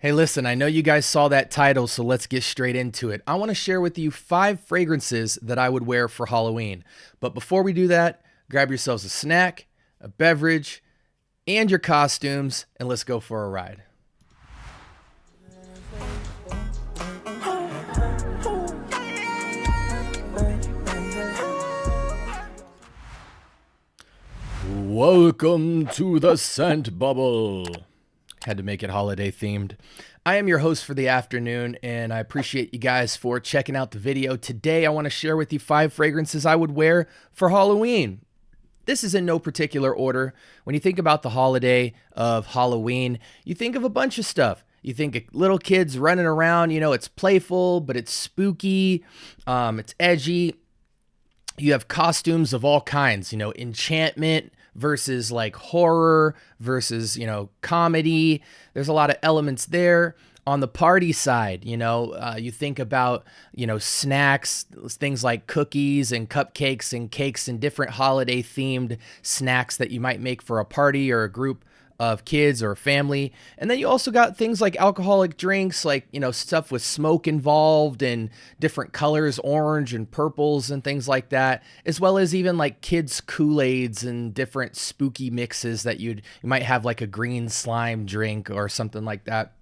Hey, listen, I know you guys saw that title, so let's get straight into it. I want to share with you 5 fragrances that I would wear for Halloween. But before we do that, grab yourselves a snack, a beverage, and your costumes, and let's go for a ride. Welcome to the scent bubble. Had to make it holiday themed. I am your host for the afternoon, and I appreciate you guys for checking out the video. Today, I want to share with you 5 fragrances I would wear for Halloween. This is in no particular order. When you think about the holiday of Halloween, you think of a bunch of stuff. You think of little kids running around, it's playful, but it's spooky, it's edgy. You have costumes of all kinds, enchantment versus like horror versus, comedy. There's a lot of elements there. On the party side, you think about, snacks, things like cookies and cupcakes and cakes and different holiday themed snacks that you might make for a party or a group of kids or a family. And then you also got things like alcoholic drinks, like, stuff with smoke involved and different colors, orange and purples and things like that, as well as even like kids' Kool-Aids and different spooky mixes that you might have, like a green slime drink or something like that.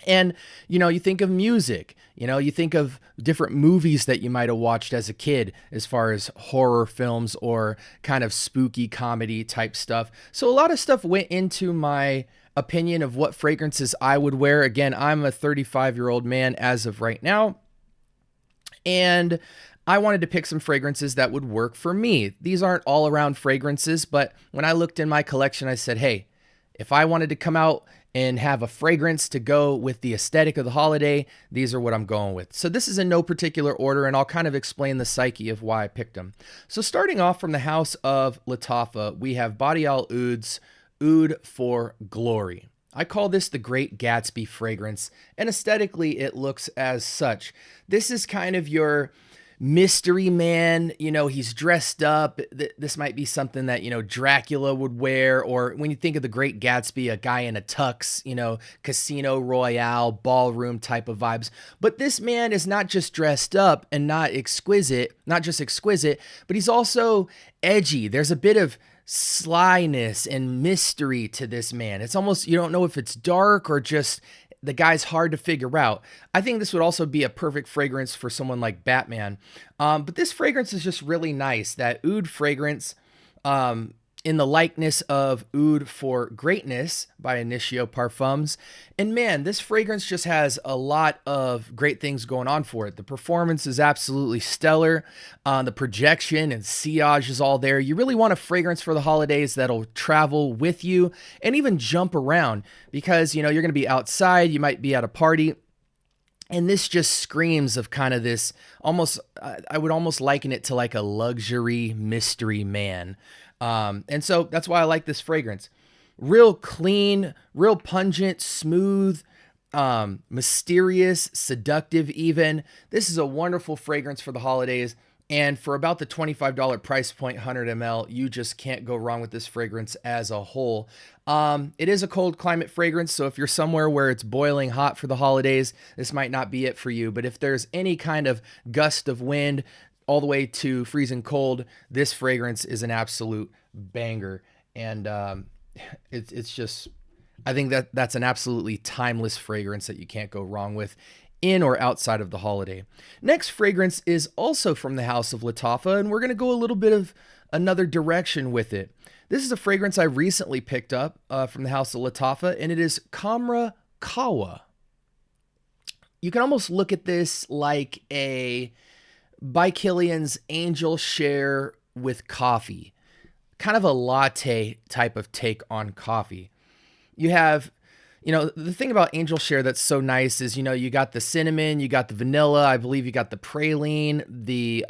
And, you think of music, you think of different movies that you might have watched as a kid as far as horror films or kind of spooky comedy type stuff. So a lot of stuff went into my opinion of what fragrances I would wear. Again, I'm a 35-year-old man as of right now, and I wanted to pick some fragrances that would work for me. These aren't all around fragrances, but when I looked in my collection, I said, hey, if I wanted to come out and have a fragrance to go with the aesthetic of the holiday, these are what I'm going with. So this is in no particular order, and I'll kind of explain the psyche of why I picked them. So starting off from the house of Lattafa, we have Boreal Oud's Oud for Glory. I call this the Great Gatsby fragrance, and aesthetically it looks as such. This is kind of your mystery man, he's dressed up. This might be something that, Dracula would wear, or when you think of the Great Gatsby, a guy in a tux, Casino Royale, ballroom type of vibes. But this man is not just dressed up and not just exquisite, but he's also edgy. There's a bit of slyness and mystery to this man. It's almost, you don't know if it's dark or just the guy's hard to figure out. I think this would also be a perfect fragrance for someone like Batman. But this fragrance is just really nice. That Oud fragrance, in the likeness of Oud for Greatness by Initio Parfums. And man, this fragrance just has a lot of great things going on for it. The performance is absolutely stellar. The projection and sillage is all there. You really want a fragrance for the holidays that'll travel with you and even jump around because, you're going to be outside. You might be at a party. And this just screams of kind of this almost, I would almost liken it to like a luxury mystery man. And so that's why I like this fragrance. Real clean, real pungent, smooth, mysterious, seductive even. This is a wonderful fragrance for the holidays. And for about the $25 price point, 100 ml, you just can't go wrong with this fragrance as a whole. It is a cold climate fragrance, so if you're somewhere where it's boiling hot for the holidays, this might not be it for you. But if there's any kind of gust of wind, all the way to freezing cold, this fragrance is an absolute banger. And it's just, I think that's an absolutely timeless fragrance that you can't go wrong with in or outside of the holiday. Next fragrance is also from the house of Lattafa, and we're going to go a little bit of another direction with it. This is a fragrance I recently picked up from the house of Lattafa, and it is Kamra Kawa. You can almost look at this like a by Killian's Angel Share with coffee, kind of a latte type of take on coffee. You have, the thing about Angel Share that's so nice is, you got the cinnamon, you got the vanilla, I believe you got the praline, the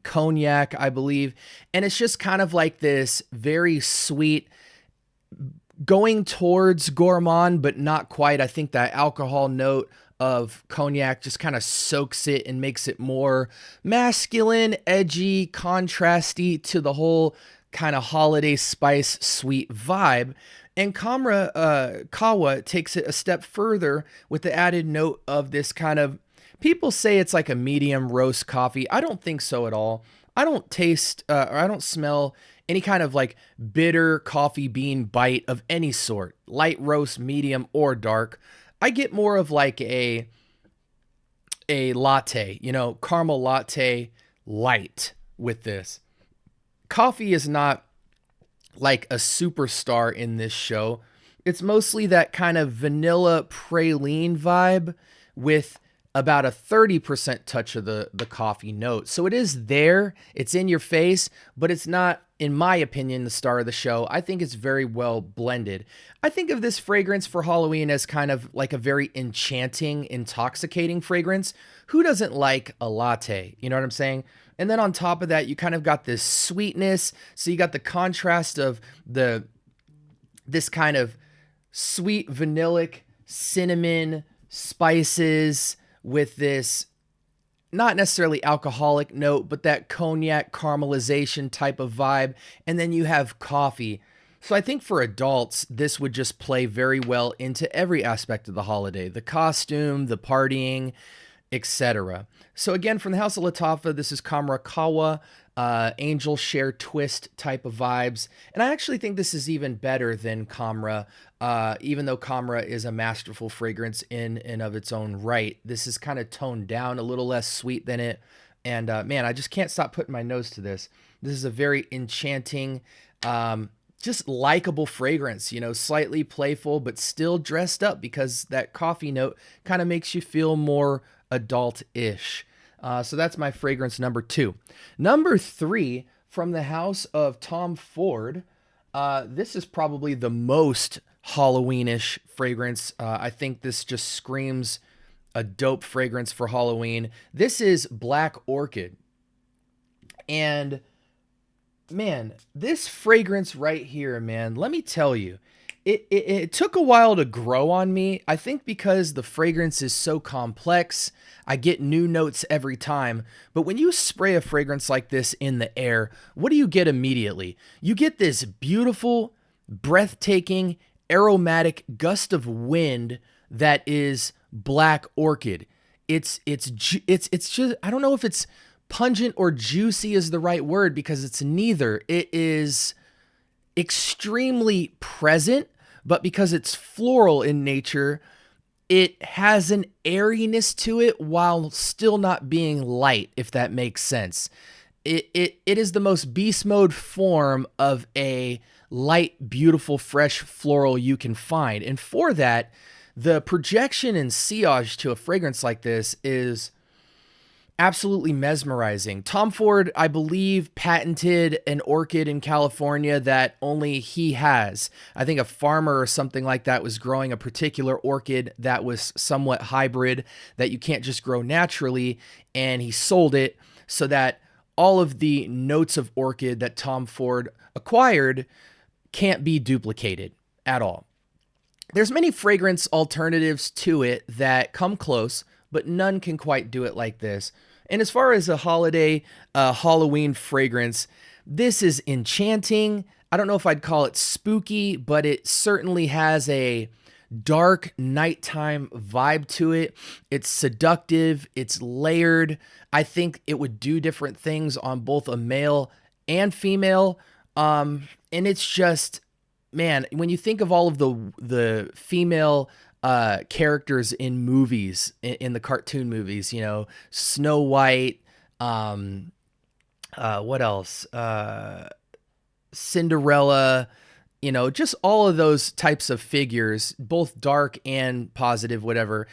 cognac, I believe. And it's just kind of like this very sweet, going towards gourmand, but not quite. I think that alcohol note of cognac just kind of soaks it and makes it more masculine, edgy, contrasty to the whole kind of holiday spice sweet vibe. And Kawa takes it a step further with the added note of this kind of, people say it's like a medium roast coffee. I don't think so at all. I don't taste or I don't smell any kind of like bitter coffee bean bite of any sort, light roast, medium, or dark. I get more of like a latte, caramel latte light with this. Coffee is not like a superstar in this show. It's mostly that kind of vanilla praline vibe with about a 30% touch of the coffee note. So it is there, it's in your face, but it's not, in my opinion, the star of the show. I think it's very well blended. I think of this fragrance for Halloween as kind of like a very enchanting, intoxicating fragrance. Who doesn't like a latte? You know what I'm saying? And then on top of that, you kind of got this sweetness. So you got the contrast of this kind of sweet vanillic cinnamon spices with this not necessarily alcoholic note, but that cognac caramelization type of vibe. And then you have coffee. So I think for adults, this would just play very well into every aspect of the holiday, the costume, the partying, etc. So again, from the House of Lattafa, this is Kamra Kawa, angel share twist type of vibes. And I actually think this is even better than Kamra, even though Kamra is a masterful fragrance in and of its own right. This is kind of toned down, a little less sweet than it. And man, I just can't stop putting my nose to this. This is a very enchanting, just likable fragrance, slightly playful, but still dressed up because that coffee note kind of makes you feel more adult-ish. So that's my fragrance number 2. Number 3, from the house of Tom Ford. This is probably the most Halloweenish fragrance. I think this just screams a dope fragrance for Halloween. This is Black Orchid. And man, this fragrance right here, man, let me tell you, it took a while to grow on me. I think because the fragrance is so complex, I get new notes every time. But when you spray a fragrance like this in the air, what do you get immediately? You get this beautiful, breathtaking, aromatic gust of wind that is Black Orchid. It's just, I don't know if it's pungent or juicy is the right word, because it's neither. It is extremely present, but because it's floral in nature, it has an airiness to it while still not being light, if that makes sense. It is the most beast mode form of a light, beautiful, fresh floral you can find. And for that, the projection and sillage to a fragrance like this is absolutely mesmerizing. Tom Ford, I believe, patented an orchid in California that only he has. I think a farmer or something like that was growing a particular orchid that was somewhat hybrid that you can't just grow naturally, and he sold it so that all of the notes of orchid that Tom Ford acquired can't be duplicated at all. There's many fragrance alternatives to it that come close, but none can quite do it like this. And as far as a holiday, Halloween fragrance, this is enchanting. I don't know if I'd call it spooky, but it certainly has a dark nighttime vibe to it. It's seductive. It's layered. I think it would do different things on both a male and female. And it's just, man, when you think of all of the female characters in movies, in the cartoon movies, Snow White, what else? Cinderella, just all of those types of figures, both dark and positive, whatever.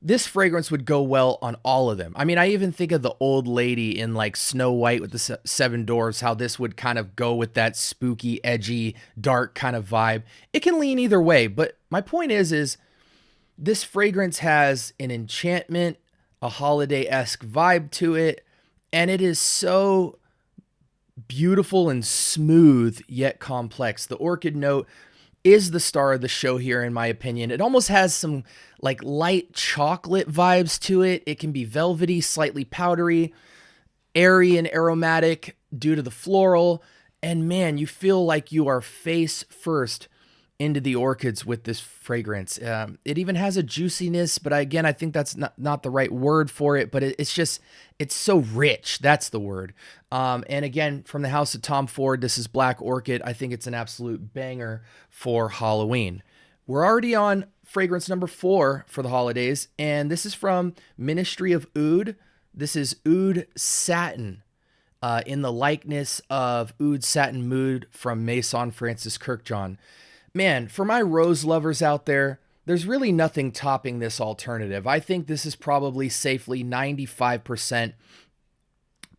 This fragrance would go well on all of them. I mean, I even think of the old lady in like Snow White with the Seven Dwarfs, how this would kind of go with that spooky, edgy, dark kind of vibe. It can lean either way, but my point is this fragrance has an enchantment, a holiday-esque vibe to it, and it is so beautiful and smooth yet complex. The orchid note is the star of the show here, in my opinion. It almost has some like light chocolate vibes to it. It can be velvety, slightly powdery, airy and aromatic due to the floral. And man, you feel like you are face first into the orchids with this fragrance. It even has a juiciness, but again, I think that's not the right word for it, but it's just, it's so rich. That's the word. And again, from the house of Tom Ford, this is Black Orchid. I think it's an absolute banger for Halloween. We're already on fragrance number 4 for the holidays, and this is from Ministry of Oud. This is Oud Satin. In the likeness of Oud Satin Mood from Maison Francis Kirkjohn. Man, for my rose lovers out there, there's really nothing topping this alternative. I think this is probably safely 95%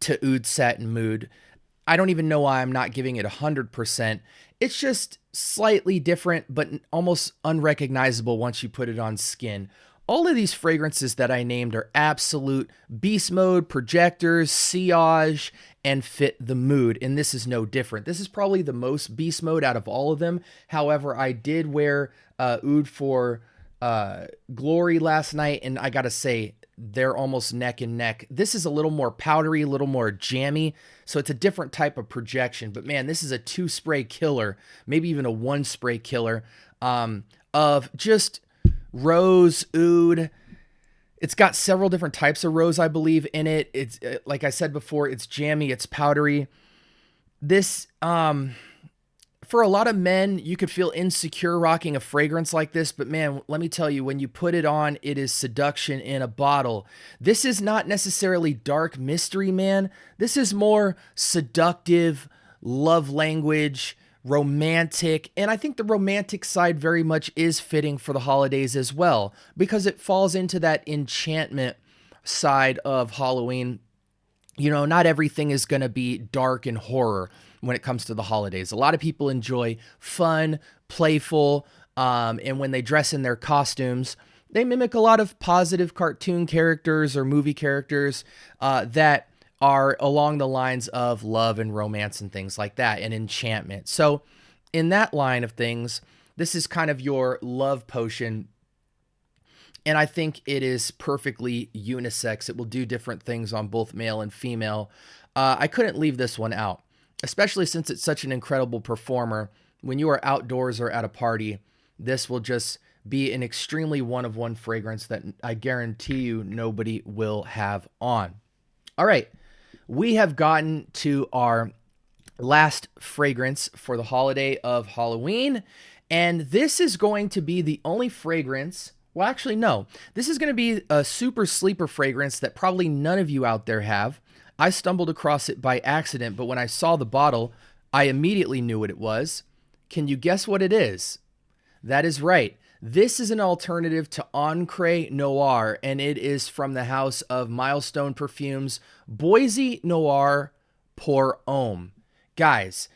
to Oud Satin Mood. I don't even know why I'm not giving it 100%. It's just slightly different, but almost unrecognizable once you put it on skin. All of these fragrances that I named are absolute beast mode, projectors, sillage, and fit the mood. And this is no different. This is probably the most beast mode out of all of them. However, I did wear Oud for Glory last night, and I gotta say, they're almost neck and neck. This is a little more powdery, a little more jammy, so it's a different type of projection. But man, this is a 2-spray killer, maybe even a 1-spray killer of just rose, oud. It's got several different types of rose, I believe, in it. It's like I said before, it's jammy, it's powdery. This, for a lot of men, you could feel insecure rocking a fragrance like this, but man, let me tell you, when you put it on, it is seduction in a bottle. This is not necessarily dark mystery, man. This is more seductive, love language, romantic, and I think the romantic side very much is fitting for the holidays as well, because it falls into that enchantment side of Halloween. You know, not everything is going to be dark and horror when it comes to the holidays. A lot of people enjoy fun, playful, and when they dress in their costumes, they mimic a lot of positive cartoon characters or movie characters that are along the lines of love and romance and things like that, and enchantment. So in that line of things, this is kind of your love potion, and I think it is perfectly unisex. It will do different things on both male and female. I couldn't leave this one out, especially since it's such an incredible performer. When you are outdoors or at a party, this will just be an extremely one-of-one fragrance that I guarantee you nobody will have on. All right. We have gotten to our last fragrance for the holiday of Halloween, and this is going to be the only fragrance, well, actually, no. This is going to be a super sleeper fragrance that probably none of you out there have. I stumbled across it by accident, but when I saw the bottle, I immediately knew what it was. Can you guess what it is? That is right. This is an alternative to Encre Noir, and it is from the house of Milestone Perfumes, Boise Noir Pour Homme. Guys,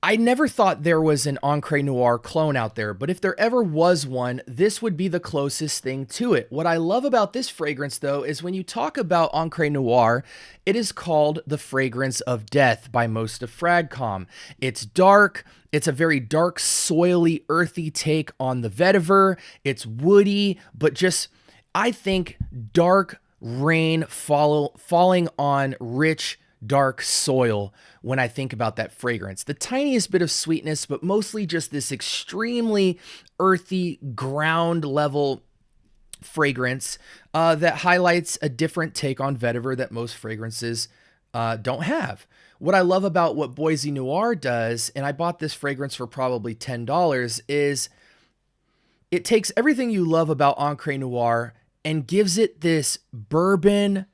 I never thought there was an Encre Noir clone out there, but if there ever was one, this would be the closest thing to it. What I love about this fragrance, though, is when you talk about Encre Noir, it is called the fragrance of death by most of Fragcom. It's dark. It's a very dark, soily, earthy take on the vetiver. It's woody, but just, I think, dark rain falling on rich, dark soil when I think about that fragrance. The tiniest bit of sweetness, but mostly just this extremely earthy, ground level fragrance that highlights a different take on vetiver that most fragrances don't have. What I love about what Boise Noir does, and I bought this fragrance for probably $10, is it takes everything you love about Encre Noir and gives it this bourbon,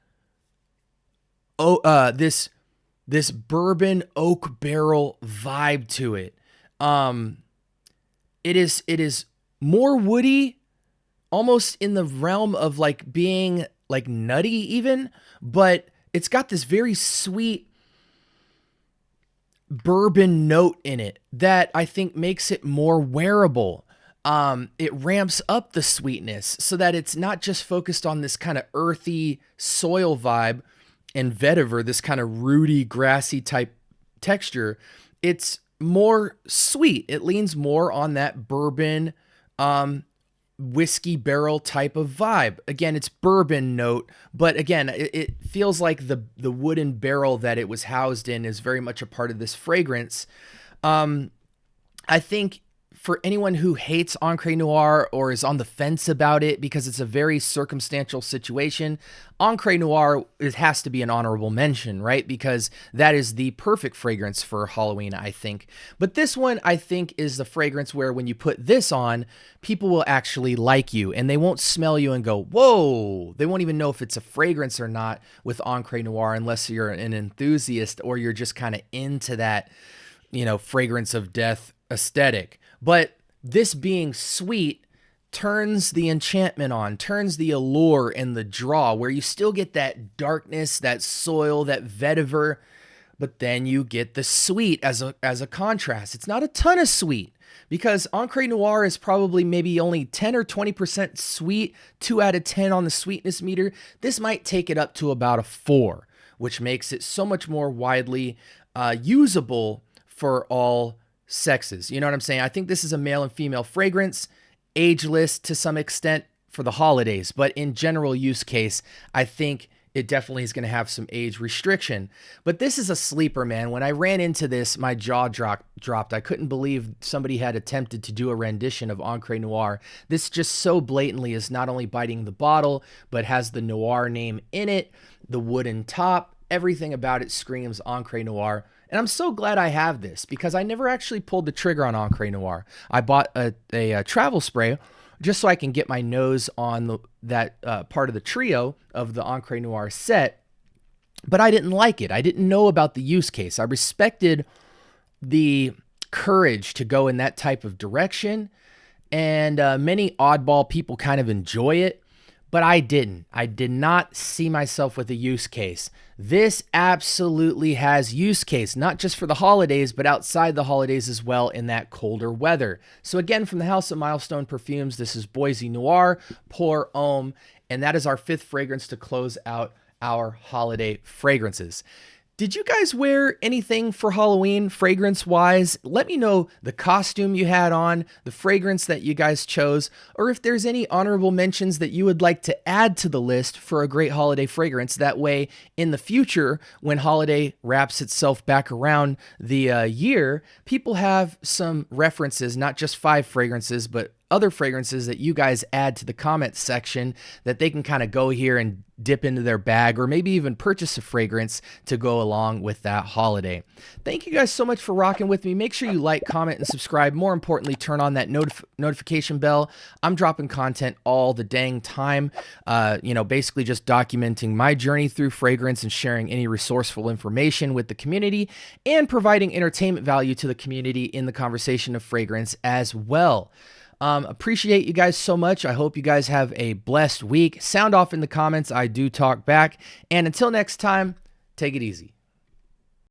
this bourbon oak barrel vibe to it. It is more woody, almost in the realm of like being like nutty even, but it's got this very sweet bourbon note in it that I think makes it more wearable. It ramps up the sweetness so that it's not just focused on this kind of earthy soil vibe and vetiver, this kind of rooty, grassy type texture. It's more sweet. It leans more on that bourbon whiskey barrel type of vibe. Again, it's bourbon note, but again, it feels like the wooden barrel that it was housed in is very much a part of this fragrance. I think for anyone who hates Encre Noir or is on the fence about it because it's a very circumstantial situation, Encre Noir, it has to be an honorable mention, right? Because that is the perfect fragrance for Halloween, I think. But this one, I think, is the fragrance where when you put this on, people will actually like you and they won't smell you and go, whoa. They won't even know if it's a fragrance or not with Encre Noir unless you're an enthusiast or you're just kind of into that, fragrance of death aesthetic. But this being sweet turns the enchantment on, turns the allure and the draw, where you still get that darkness, that soil, that vetiver, but then you get the sweet as a contrast. It's not a ton of sweet because Encre Noir is probably maybe only 10 or 20% sweet, 2 out of 10 on the sweetness meter. This might take it up to about a 4, which makes it so much more widely usable for all sexes. You know what I'm saying? I think this is a male and female fragrance, ageless to some extent for the holidays, but in general use case, I think it definitely is going to have some age restriction. But this is a sleeper, man. When I ran into this, my jaw dropped. I couldn't believe somebody had attempted to do a rendition of Encre Noir. This just so blatantly is not only biting the bottle, but has the Noir name in it, the wooden top, everything about it screams Encre Noir. And I'm so glad I have this because I never actually pulled the trigger on Encre Noir. I bought a travel spray just so I can get my nose on that part of the trio of the Encre Noir set, but I didn't like it. I didn't know about the use case. I respected the courage to go in that type of direction, and many oddball people kind of enjoy it, but I didn't. I did not see myself with a use case. This absolutely has use case, not just for the holidays, but outside the holidays as well in that colder weather. So again, from the House of Milestone Perfumes, this is Boise Noir Pour Homme, and that is our 5th fragrance to close out our holiday fragrances. Did you guys wear anything for Halloween fragrance-wise? Let me know the costume you had on, the fragrance that you guys chose, or if there's any honorable mentions that you would like to add to the list for a great holiday fragrance. That way, in the future, when holiday wraps itself back around the year, people have some references, not just 5 fragrances, but other fragrances that you guys add to the comments section that they can kind of go here and dip into their bag or maybe even purchase a fragrance to go along with that holiday. Thank you guys so much for rocking with me. Make sure you like, comment, and subscribe. More importantly, turn on that notification bell. I'm dropping content all the dang time, basically just documenting my journey through fragrance and sharing any resourceful information with the community and providing entertainment value to the community in the conversation of fragrance as well. Appreciate you guys so much. I hope you guys have a blessed week. Sound off in the comments. I do talk back. And until next time, take it easy.